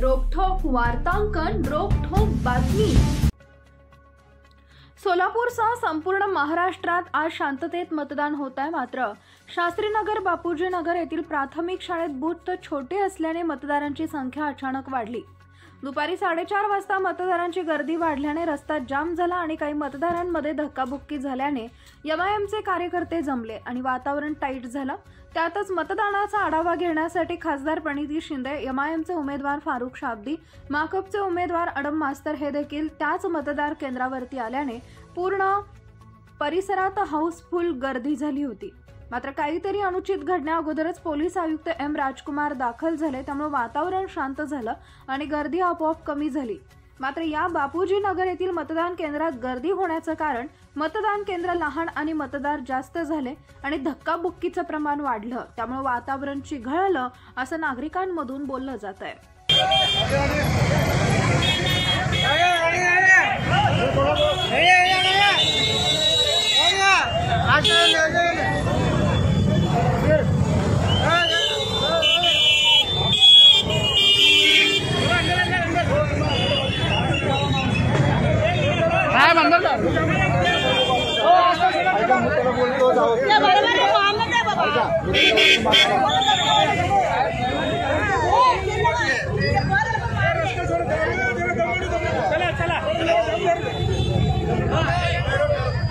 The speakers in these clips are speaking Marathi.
रोखठोक वार्तांकन, रोखठोक बातमी। सोलापूरसह संपूर्ण महाराष्ट्रात आज शांततेत मतदान होत आहे। मात्र शास्त्रीनगर, बापूजी नगर येथील प्राथमिक शाळेत बूथ छोटे असल्याने मतदारांची संख्या अचानक वाढली। दुपारी 4:30 वाजता मतदारांची गर्दी वाढल्याने रस्ता जाम झाला आणि काही मतदारांमध्ये धक्काबुक्की झाल्याने एमआयएमचे कार्यकर्ते जमले आणि वातावरण टाईट झालं। त्यातच मतदानाचा आढावा घेण्यासाठी खासदार प्रणिती शिंदे, एमआयएमचे उमेदवार फारुख शाब्दी, माकपचे उमेदवार अडम मास्तर हे देखील त्याच मतदार केंद्रावरती आल्याने पूर्ण परिसरात हाऊसफुल गर्दी झाली होती। मात्र काहीतरी अनुचित घडण्या अगोदरच पोलीस आयुक्त एम राजकुमार दाखल झाले, त्यामुळे वातावरण शांत झालं आणि गर्दी आपोआप कमी झाली। मात्र या बापूजी नगर येथील मतदान केंद्रात गर्दी होण्याचं कारण मतदान केंद्र लहान आणि मतदार जास्त झाले आणि धक्काबुक्कीचं प्रमाण वाढलं, त्यामुळे वातावरण चिघळलं असं नागरिकांमधून बोललं जात आहे।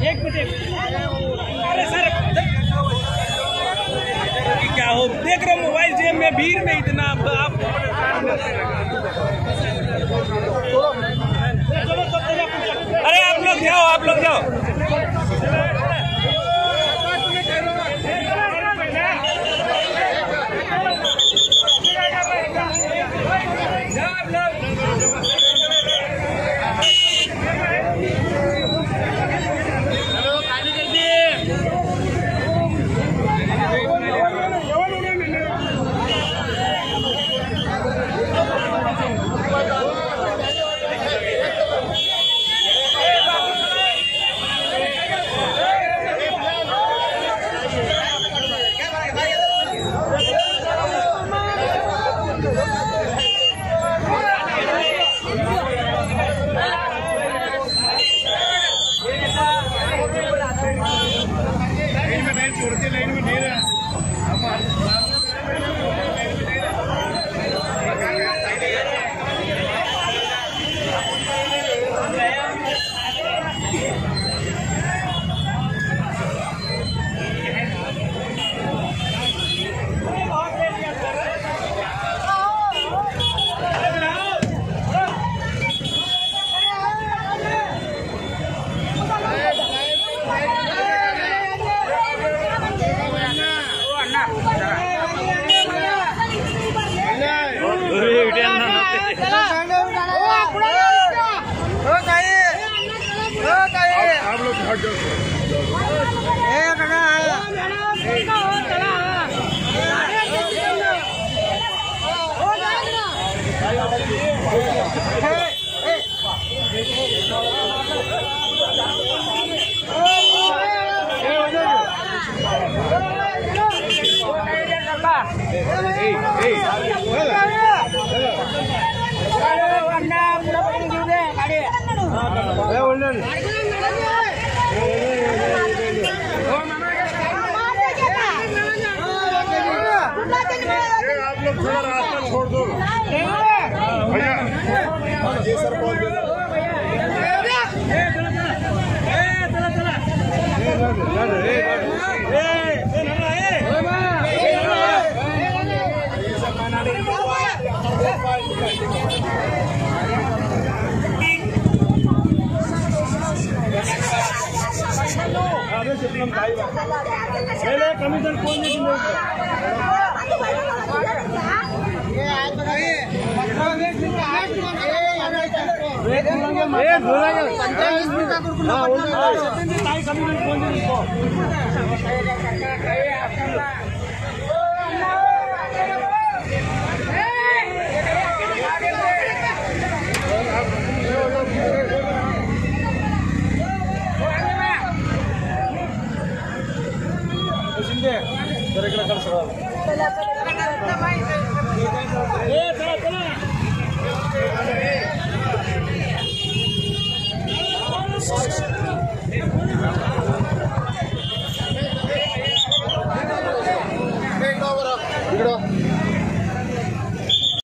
एक मिनट, अरे सर क्या हो, देख रहे मोबाइल जेब में, भीड़ में इतना आप अरे आप लोग जाओ, आप लोग जाओ। आप लोग थोड़ा रास्ता छोड़ दो भैया, ये सर बोल दो। कमीशन कौन शिंदे